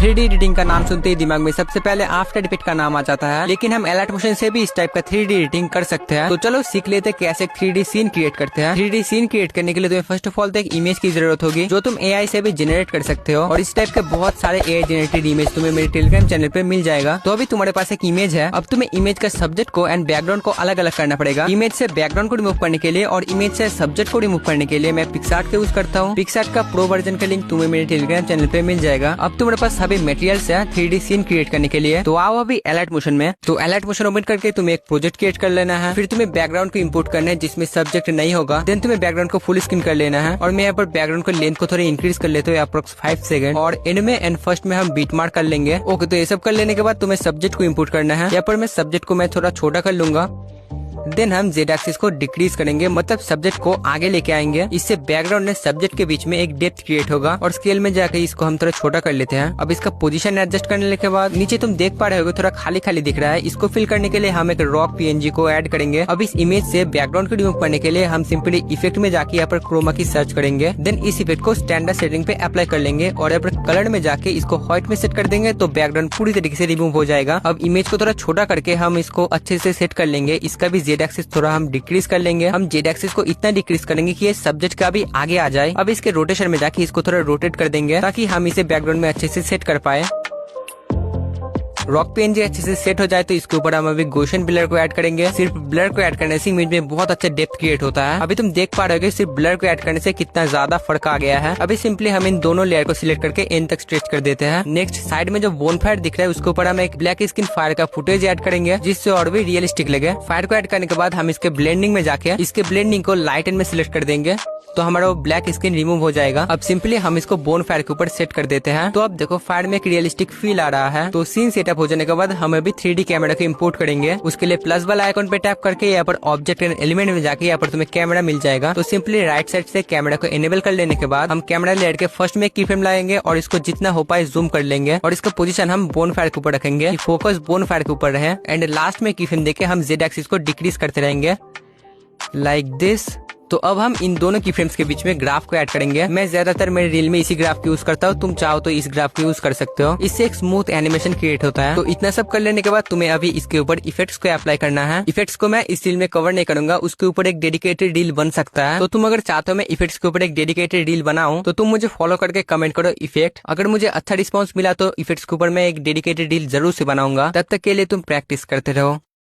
3D editing का नाम सुनते ही दिमाग में सबसे पहले आफ्टर इफेक्ट का नाम आ जाता है, लेकिन हम एलाइट मोशन से भी इस टाइप का 3D एडिटिंग कर सकते हैं। तो चलो सीख लेते हैं कैसे 3D सीन क्रिएट करते हैं। 3D सीन क्रिएट करने के लिए तुम्हें फर्स्ट ऑफ ऑल तो एक इमेज की जरूरत होगी, जो तुम AI से भी जनरेट कर सकते हो। और इस टाइप के बहुत सारे AI जनरेटेड इमेज तुम्हें मेरे टेलीग्राम चैनल पे मिल जाएगा। तो अभी तुम्हारे पास एक इमेज है, अब तुम्हें इमेज का सब्जेक्ट को एंड बैकग्राउंड को अलग अलग करना पड़ेगा। इमेज से बैकग्राउंड को रिमूव करने के लिए और इमेज से सब्जेक्ट को रिमूव करने के लिए मैं पिक्सार्ट का यूज करता हूँ। पिक्सार्ट का प्रो वर्जन का लिंक तुम्हें मेरे टेलीग्राम चैनल पे मिल जाएगा। अब तुम्हारे पास सभी मटेरियल्स है 3D सीन क्रिएट करने के लिए। तो आओ अभी एलाइट मोशन में। तो एलाइट मोशन ओपन करके तुम्हें एक प्रोजेक्ट क्रिएट कर लेना है। फिर तुम्हें बैकग्राउंड को इंपोर्ट करना है जिसमें सब्जेक्ट नहीं होगा। देन तुम्हें बैकग्राउंड को फुल स्क्रीन कर लेना है। और मैं यहाँ पर बैकग्राउंड को लेंथ को थोड़ा इंक्रीज कर लेते हो अप्रोक्स 5 सेकंड। और एंड में एंड फर्स्ट में हम बीट मार्क कर लेंगे। ओके, तो ये सब कर लेने के बाद तुम्हें सब्जेक्ट को इंपोर्ट करना है। यहाँ पर मैं सब्जेक्ट को मैं थोड़ा छोटा कर लूंगा। देन हम Z एक्सिस को डिक्रीज करेंगे, मतलब सब्जेक्ट को आगे लेके आएंगे। इससे बैकग्राउंड में सब्जेक्ट के बीच में एक डेप्थ क्रिएट होगा। और स्केल में जाके इसको हम थोड़ा छोटा कर लेते हैं। अब इसका पोजीशन एडजस्ट करने के बाद नीचे तुम देख पा रहे हो थोड़ा खाली खाली दिख रहा है। इसको फिल करने के लिए हम एक रॉक PNG को ऐड करेंगे। अब इस इमेज से बैकग्राउंड को रिमूव करने के लिए हम सिंपली इफेक्ट में जाके यहाँ पर क्रोमा की सर्च करेंगे। देन इस इफेक्ट को स्टैंडर्ड सेटिंग पे अप्लाई कर लेंगे और यहाँ पर कलर में जाके इसको व्हाइट में सेट कर देंगे। तो बैकग्राउंड पूरी तरीके से रिमूव हो जाएगा। अब इमेज को थोड़ा छोटा करके हम इसको अच्छे से सेट कर लेंगे। इसका भी Z एक्सिस थोड़ा हम डिक्रीज कर लेंगे। हम Z एक्सिस को इतना डिक्रीज करेंगे कि ये सब्जेक्ट का भी आगे आ जाए। अब इसके रोटेशन में जाके इसको थोड़ा रोटेट कर देंगे ताकि हम इसे बैकग्राउंड में अच्छे से सेट कर पाए। रॉक PNG अच्छे से सेट हो जाए तो इसके ऊपर हम अभी गोशन ब्लर को ऐड करेंगे। सिर्फ ब्लर को ऐड करने से इमेज में बहुत अच्छा डेप्थ क्रिएट होता है। अभी तुम देख पा रहे हो सिर्फ ब्लर को ऐड करने से कितना ज्यादा फर्क आ गया है। अभी सिंपली हम इन दोनों लेयर को सिलेक्ट करके एंड तक स्ट्रेच कर देते हैं। नेक्स्ट साइड में जो बोन फायर दिख रहा है उसके ऊपर हम एक ब्लैक स्क्रीन फायर का फुटेज ऐड करेंगे, जिससे और भी रियलिस्टिक लगे। फायर को ऐड करने के बाद हम इसके ब्लेंडिंग में जाके इसके ब्लेंडिंग को लाइट एंड में सिलेक्ट कर देंगे, तो हमारा वो ब्लैक स्क्रीन रिमूव हो जाएगा। अब सिंपली हम इसको बोन फायर के ऊपर सेट कर देते हैं। तो अब देखो फायर में एक रियलिस्टिक फील आ रहा है। तो सीन सेटअप हो जाने के बाद हम अभी 3D कैमरा को इंपोर्ट करेंगे। उसके लिए प्लस वाला आइकॉन पे टैप करके यहाँ पर ऑब्जेक्ट एंड एलिमेंट में जाके यहाँ पर तुम्हें कैमरा मिल जाएगा। तो सिंपली राइट साइड से कैमरा को इनेबल कर लेने के बाद हम कैमरा लेयर के फर्स्ट में की फ्रेम लाएंगे और इसको जितना हो पाए जूम कर लेंगे। और इसका पोजीशन हम बोन फायर के ऊपर रखेंगे, फोकस बोन फायर के ऊपर रहे। एंड लास्ट में की फ्रेम देके हम Z एक्सिस को डिक्रीज करते रहेंगे लाइक दिस। तो अब हम इन दोनों की फ्रेम्स के बीच में ग्राफ को ऐड करेंगे। मैं ज्यादातर मेरे रील में इसी ग्राफ को यूज करता हूँ, तुम चाहो तो इस ग्राफ को यूज कर सकते हो। इससे एक स्मूथ एनिमेशन क्रिएट होता है। तो इतना सब कर लेने के बाद तुम्हें अभी इसके ऊपर इफेक्ट्स को अप्लाई करना है। इफेक्ट्स को मैं इस रील में कवर नहीं करूंगा, उसके ऊपर एक डेडिकेटेड रील बन सकता है। तो तुम अगर चाहते हो मैं इफेक्ट्स के ऊपर एक डेडिकेटेड रील बनाऊं तो तुम मुझे फॉलो करके कमेंट करो इफेक्ट। अगर मुझे अच्छा रिस्पॉन्स मिला तो इफेक्ट्स के ऊपर मैं एक डेडिकेटेड रील जरूर से बनाऊंगा। तब तक के लिए तुम प्रैक्टिस करते रहो।